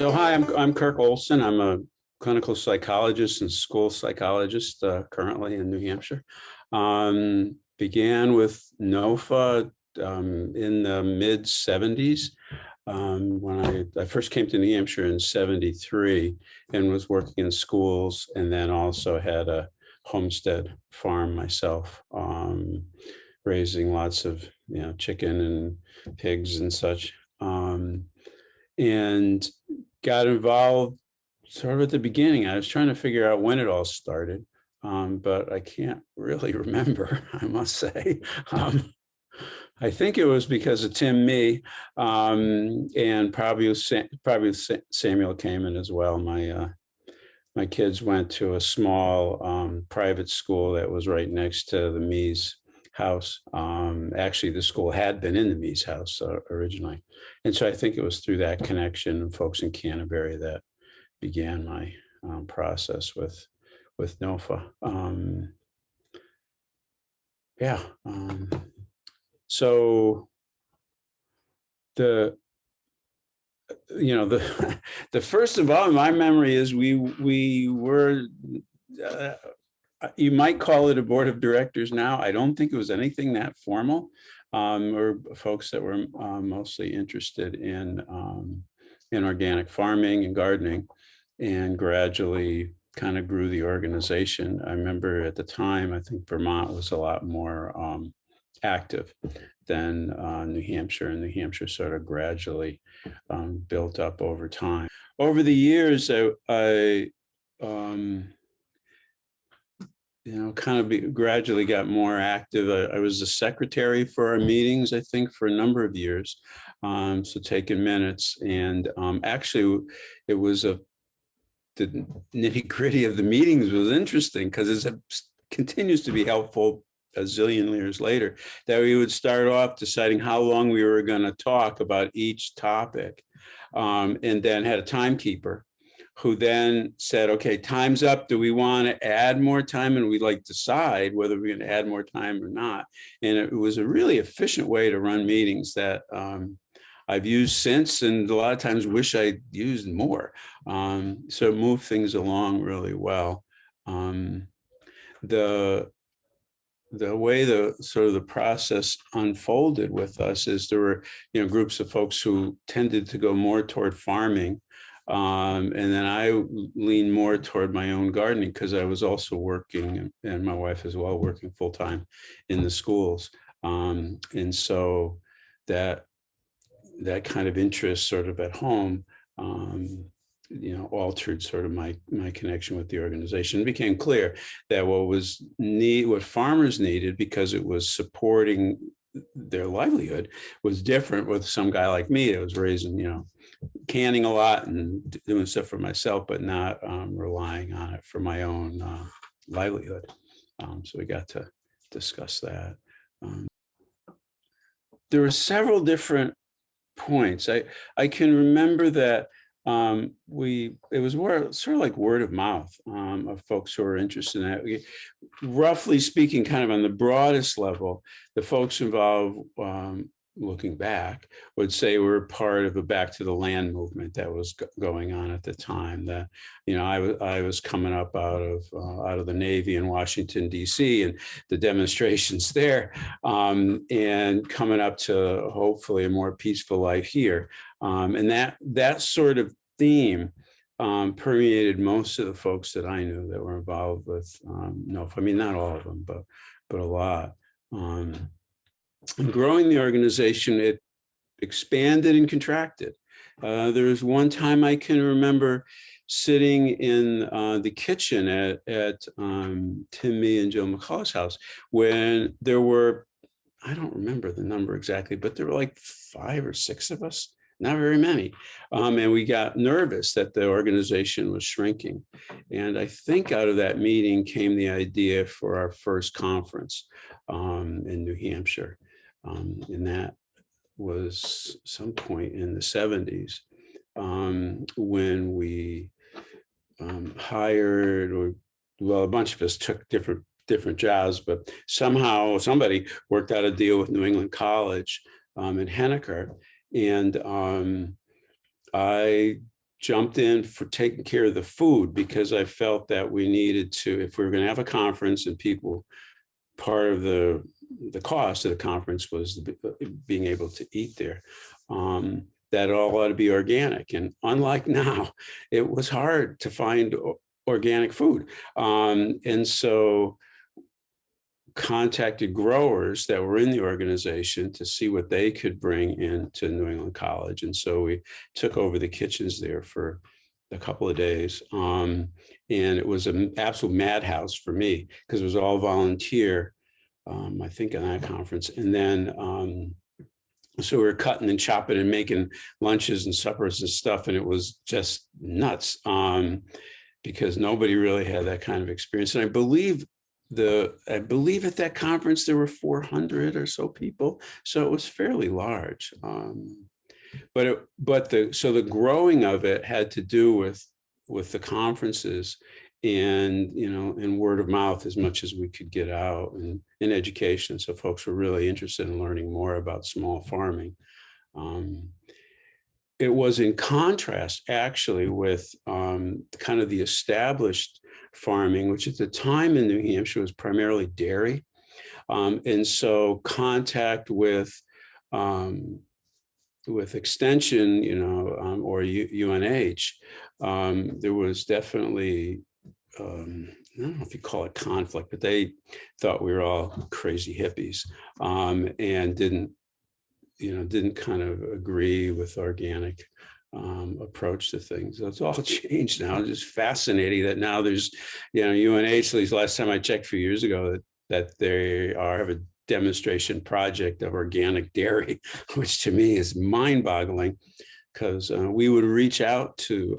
So hi, I'm Kirke Olson. I'm a clinical psychologist and school psychologist currently in New Hampshire. Began with NOFA in the mid 70s when I first came to New Hampshire in 73 and was working in schools, and then also had a homestead farm myself, raising lots of chicken and pigs and such. And got involved sort of at the beginning. I was trying to figure out when it all started, but I can't really remember, I must say. I think it was because of Tim Mee, and probably Samuel Kamen as well. My kids went to a small private school that was right next to the Mee's house. Actually, the school had been in the Mee's house originally. And so I think it was through that connection and folks in Canterbury that began my process with NOFA. So the the first of all, my memory is we were you might call it a board of directors now. I don't think it was anything that formal. Or folks that were mostly interested in organic farming and gardening, and gradually kind of grew the organization. I remember at the time, I think Vermont was a lot more active than New Hampshire, and New Hampshire sort of gradually built up over time. Over the years, I gradually got more active. I was the secretary for our meetings, I think, for a number of years. So taking minutes, and actually it was the nitty gritty of the meetings was interesting, because it continues to be helpful a zillion years later, that we would start off deciding how long we were going to talk about each topic, and then had a timekeeper who then said, okay, time's up. Do we want to add more time? And we'd like decide whether we're going to add more time or not. And it was a really efficient way to run meetings that I've used since, and a lot of times wish I'd used more. So it moved things along really well. The way the process unfolded with us is there were groups of folks who tended to go more toward farming. And then I leaned more toward my own gardening, because I was also working, and my wife as well, working full time in the schools. And so that kind of interest sort of at home, altered sort of my connection with the organization. It became clear that what farmers needed, because it was supporting their livelihood, was different with some guy like me that was raising, canning a lot and doing stuff for myself, but not relying on it for my own livelihood. So we got to discuss that. There were several different points. I can remember that it was sort of like word of mouth of folks who are interested in that. Roughly speaking, kind of on the broadest level, the folks involved, looking back, would say we're part of a back to the land movement that was going on at the time. That I was coming up out of the Navy in Washington, D.C., and the demonstrations there, and coming up to hopefully a more peaceful life here. And that sort of theme permeated most of the folks that I knew that were involved with NOFA. I mean, not all of them, but a lot. Growing the organization, it expanded and contracted. There was one time I can remember sitting in the kitchen at Tim Mee and Joe McCullough's house, when there were, I don't remember the number exactly, but there were like 5 or 6 of us, not very many. And we got nervous that the organization was shrinking. And I think out of that meeting came the idea for our first conference in New Hampshire. And that was some point in the 70s, when we hired, a bunch of us took different jobs, but somehow somebody worked out a deal with New England College in Henniker. And I jumped in for taking care of the food, because I felt that we needed to, if we were going to have a conference and people, part of the cost of the conference was being able to eat there. That all ought to be organic. And unlike now, it was hard to find organic food. And so contacted growers that were in the organization to see what they could bring into New England College. And so we took over the kitchens there for a couple of days. And it was an absolute madhouse for me because it was all volunteer, I think, on that conference. And then, so we were cutting and chopping and making lunches and suppers and stuff. And it was just nuts because nobody really had that kind of experience. And I believe at that conference, there were 400 or so people. So it was fairly large. So the growing of it had to do with the conferences and, and word of mouth as much as we could get out, and in education. So folks were really interested in learning more about small farming. It was in contrast actually with kind of the established farming, which at the time in New Hampshire was primarily dairy. And so contact with extension, or UNH, there was definitely, I don't know if you call it conflict, but they thought we were all crazy hippies, and didn't kind of agree with organic approach to things. So it's all changed now. It's just fascinating that now there's, UNH, at least last time I checked a few years ago, that they have a demonstration project of organic dairy, which to me is mind-boggling, because we would reach out to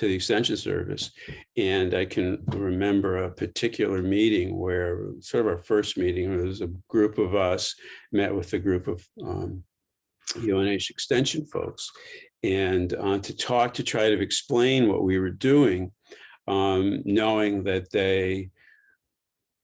the Extension Service. And I can remember a particular meeting where, sort of our first meeting, where there was a group of us met with a group of UNH Extension folks, and to try to explain what we were doing, knowing that they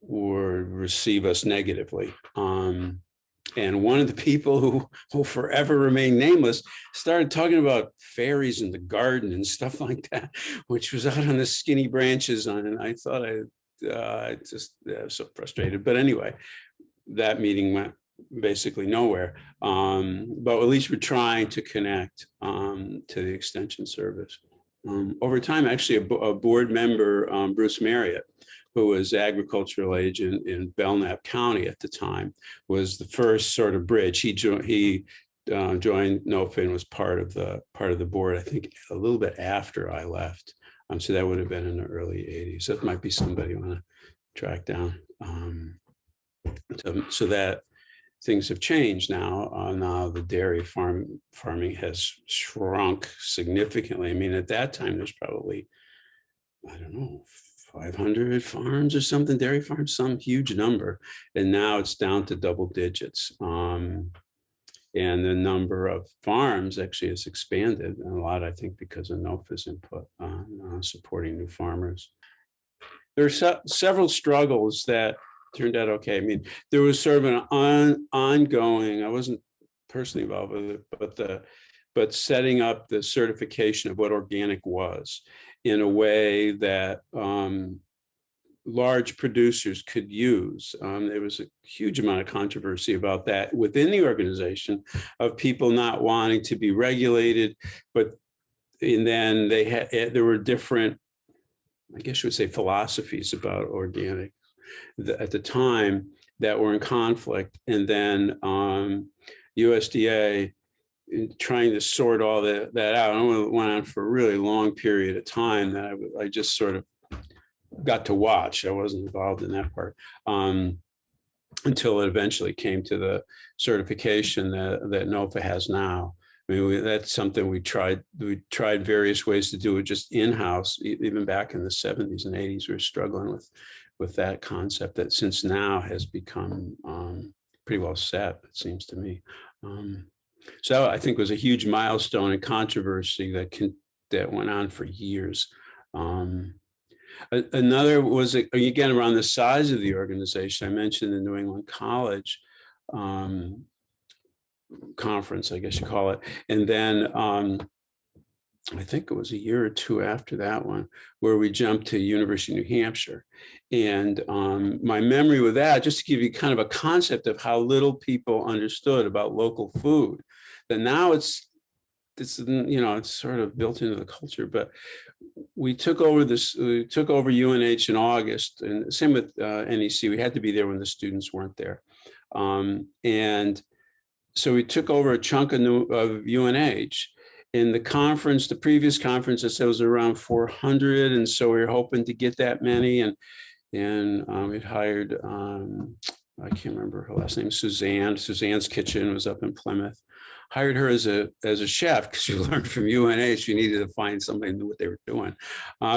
would receive us negatively. And one of the people who will forever remain nameless started talking about fairies in the garden and stuff like that, which was out on the skinny branches. And I thought I was so frustrated. But anyway, that meeting went basically nowhere. But at least we're trying to connect to the Extension Service. Over time, actually, a board member, Bruce Marriott, who was agricultural agent in Belknap County at the time, was the first sort of bridge. He joined NOFA and was part of the board, I think, a little bit after I left. So that would have been in the early 80s. That might be somebody you want to track down. So that things have changed now. Now the dairy farming has shrunk significantly. I mean, at that time, there's probably, I don't know, 500 farms or something, dairy farms, some huge number. And now it's down to double digits. And the number of farms actually has expanded, and a lot, I think, because of NOFA's input on supporting new farmers. There are several struggles that turned out okay. I mean, there was sort of an ongoing, I wasn't personally involved with it, but setting up the certification of what organic was in a way that large producers could use. There was a huge amount of controversy about that within the organization, of people not wanting to be regulated, and then there were different, I guess you would say, philosophies about organic at the time that were in conflict. And then USDA, trying to sort all that out. It went on for a really long period of time that I just sort of got to watch. I wasn't involved in that part until it eventually came to the certification that NOFA has now. I mean, that's something we tried various ways to do it just in-house. Even back in the 70s and 80s, we were struggling with that concept that since now has become pretty well set, it seems to me. So I think it was a huge milestone and controversy that went on for years. Another was, again, around the size of the organization. I mentioned the New England College conference, I guess you call it. And then I think it was a year or two after that one, where we jumped to University of New Hampshire. And my memory with that, just to give you kind of a concept of how little people understood about local food, that now it's it's sort of built into the culture. But we took over UNH in August, and same with NEC. We had to be there when the students weren't there. And so we took over a chunk of UNH. In the previous conference, I said it was around 400, and so we were hoping to get that many. And we'd hired, I can't remember her last name, Suzanne. Suzanne's Kitchen was up in Plymouth. Hired her as a chef because she learned from UNH. You needed to find somebody who knew what they were doing.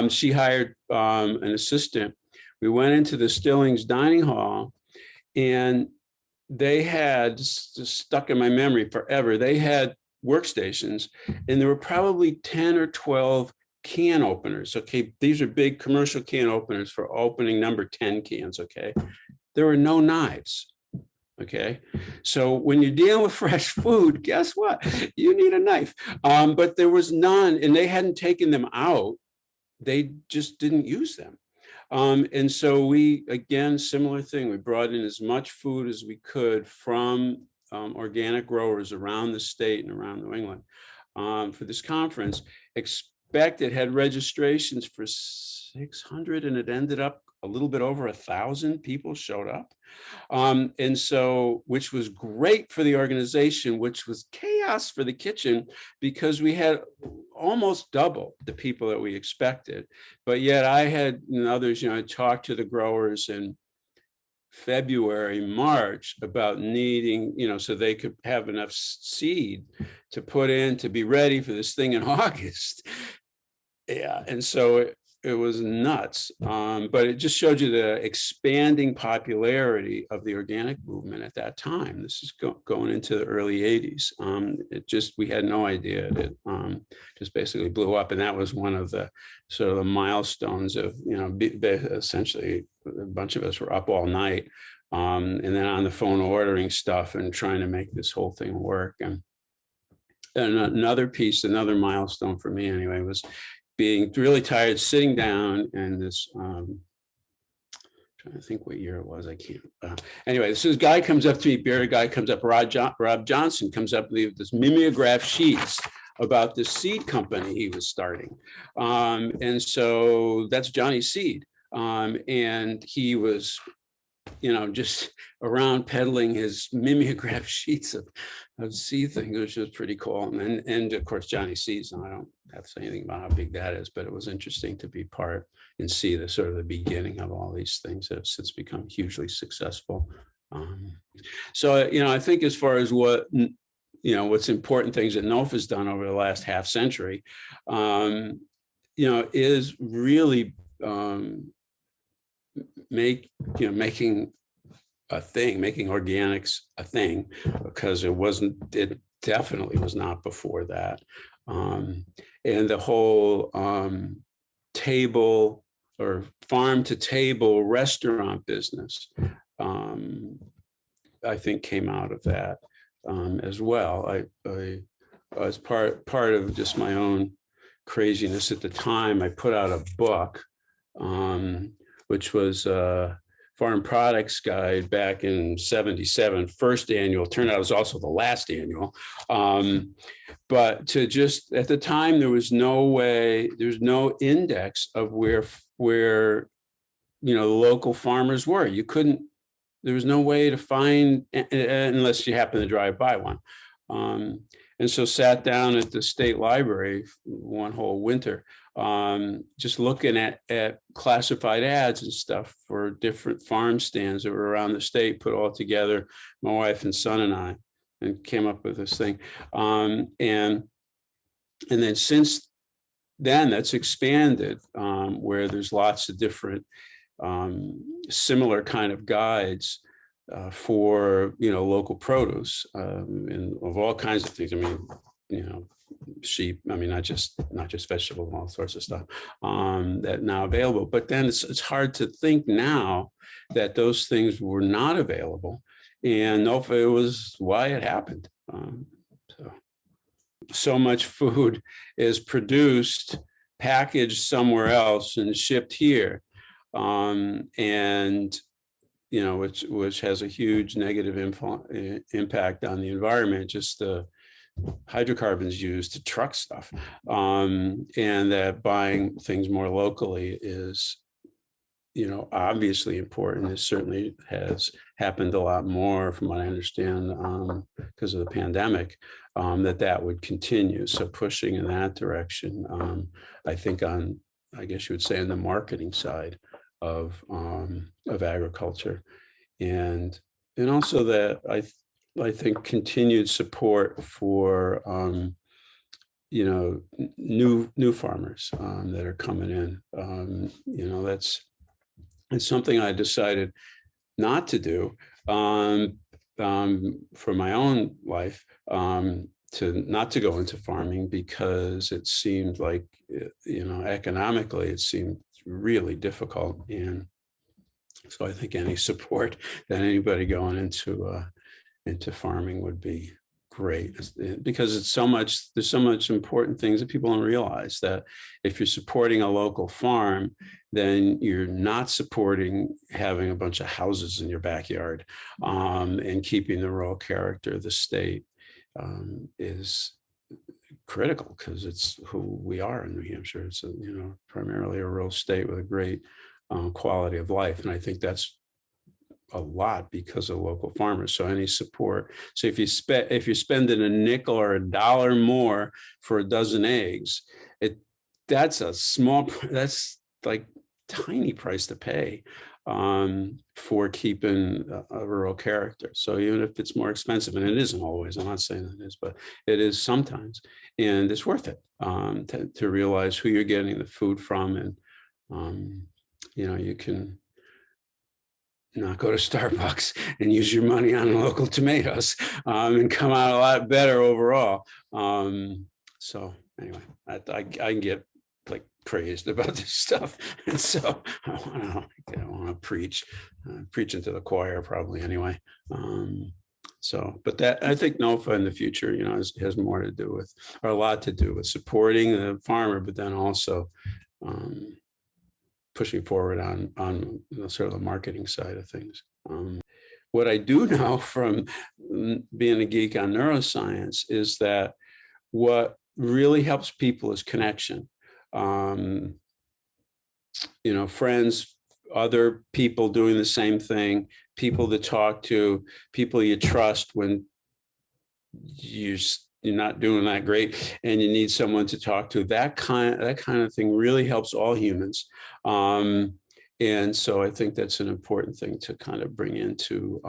She hired an assistant. We went into the Stillings dining hall, and they had, just stuck in my memory forever, they had workstations, and there were probably 10 or 12 can openers. Okay, these are big commercial can openers for opening number 10 cans. Okay, there were no knives. Okay, so when you're dealing with fresh food, guess what? You need a knife. But there was none, and they hadn't taken them out. They just didn't use them. And so we, again, similar thing, we brought in as much food as we could from organic growers around the state and around New England for this conference. Had registrations for 600, and it ended up a little bit over 1,000 people showed up. And so, which was great for the organization, which was chaos for the kitchen, because we had almost double the people that we expected. But yet I had, and others, I talked to the growers in February, March about needing, so they could have enough seed to put in to be ready for this thing in August. Yeah, and so it was nuts, but it just showed you the expanding popularity of the organic movement at that time. This is going into the early 80s. We had no idea. It just basically blew up, and that was one of the sort of the milestones of, essentially a bunch of us were up all night, and then on the phone ordering stuff and trying to make this whole thing work. And another milestone for me anyway, was being really tired, sitting down, and this, trying to think what year it was, I can't. Anyway, this guy comes up to me, bearded guy comes up, Rob Johnson comes up with this mimeograph sheets about this seed company he was starting. And so that's Johnny Seed. And he was, just around peddling his mimeograph sheets of seed things, which was pretty cool. And of course, Johnny Seeds, and I don't have to say anything about how big that is, but it was interesting to be part and see the sort of the beginning of all these things that have since become hugely successful. So, I think as far as what's important things that NOFA has done over the last half century, is really making organics a thing, because it definitely was not before that. And the whole table or farm to table restaurant business, I think came out of that as well. I as part of just my own craziness at the time, I put out a book, which was Farm Products Guide back in '77, first annual. Turned out it was also the last annual. But at the time, there's no index of where local farmers were. There was no way to find, unless you happen to drive by one. And so sat down at the state library one whole winter, just looking at classified ads and stuff for different farm stands that were around the state, put all together, my wife and son and I, and came up with this thing. And then since then, that's expanded, where there's lots of different similar kind of guides for local produce, and of all kinds of things. I mean, sheep. I mean, not just vegetables, all sorts of stuff that now available. But then it's hard to think now that those things were not available, and NOFA was why it happened. So so much food is produced, packaged somewhere else and shipped here. And which has a huge negative impact on the environment, just the hydrocarbons used to truck stuff, and that buying things more locally is, obviously important. This certainly has happened a lot more, from what I understand, because of the pandemic, that would continue. So pushing in that direction, I think I guess you would say, on the marketing side of agriculture, and also that I think continued support for new farmers that are coming in. It's something I decided not to do for my own life, not to go into farming, because it seemed like, economically, it seemed really difficult. And so I think any support that anybody going into farming would be great, because there's so much important things that people don't realize, that if you're supporting a local farm, then you're not supporting having a bunch of houses in your backyard, and keeping the rural character of the state is critical, because it's who we are in New Hampshire. It's primarily a rural state with a great quality of life, and I think that's a lot because of local farmers. So any support. So if you're spending a nickel or a dollar more for a dozen eggs, that's like tiny price to pay for keeping a rural character. So even if it's more expensive, and it isn't always, I'm not saying that it is, but it is sometimes, and it's worth it to realize who you're getting the food from, and you can not go to Starbucks and use your money on local tomatoes, and come out a lot better overall. So anyway, I can get like praised about this stuff, and so I want to preach into the choir probably anyway. But that, I think NOFA in the future, has more to do with, or a lot to do with, supporting the farmer, but then also pushing forward on sort of the marketing side of things. What I do know from being a geek on neuroscience is that what really helps people is connection. Friends, other people doing the same thing, people to talk to, people you trust when you're not doing that great and you need someone to talk to. That kind of thing really helps all humans. And so I think that's an important thing to kind of bring into,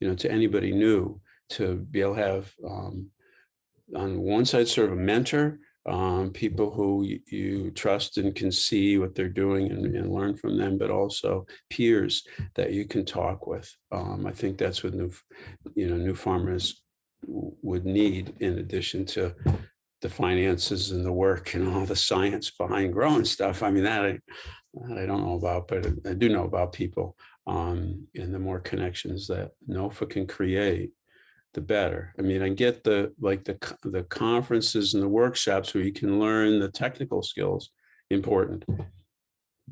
to anybody new, to be able to have, on one side, sort of a mentor, people who you trust and can see what they're doing and learn from them, but also peers that you can talk with. I think that's what new farmers would need, in addition to the finances and the work and all the science behind growing stuff. I mean, that I don't know about, but I do know about people, and the more connections that NOFA can create, the better. I mean, I get the conferences and the workshops where you can learn the technical skills, important.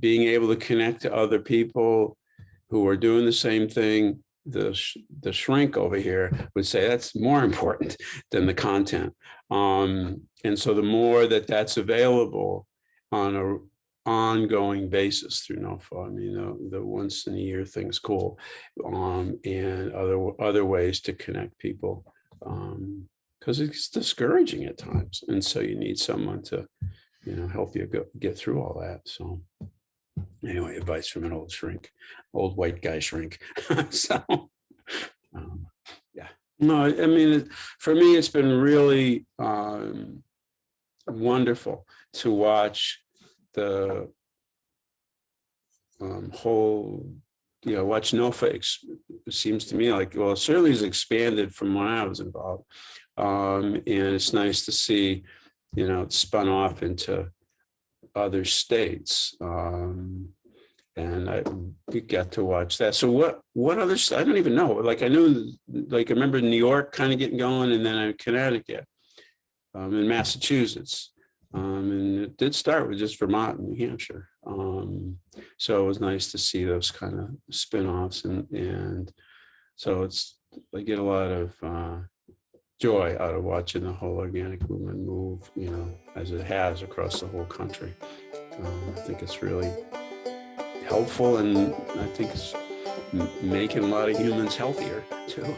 Being able to connect to other people who are doing the same thing, the shrink over here would say that's more important than the content. And so the more that that's available on a ongoing basis through NOFA, I mean, the once in a year thing's cool, and other ways to connect people, because it's discouraging at times, and so you need someone to help you get through all that. So anyway, advice from an old white guy shrink. So yeah, no, I mean, for me, it's been really wonderful to watch the whole, watch NOFA. It seems to me like, well, it certainly has expanded from when I was involved, and it's nice to see, it's spun off into other states, and I got to watch that. So what other? I don't even know. Like I knew, like I remember New York kind of getting going, and then Connecticut. in Massachusetts. And it did start with just Vermont and New Hampshire. So it was nice to see those kind of spin-offs. And so I get a lot of joy out of watching the whole organic movement move, as it has across the whole country. I think it's really helpful, and I think it's making a lot of humans healthier too.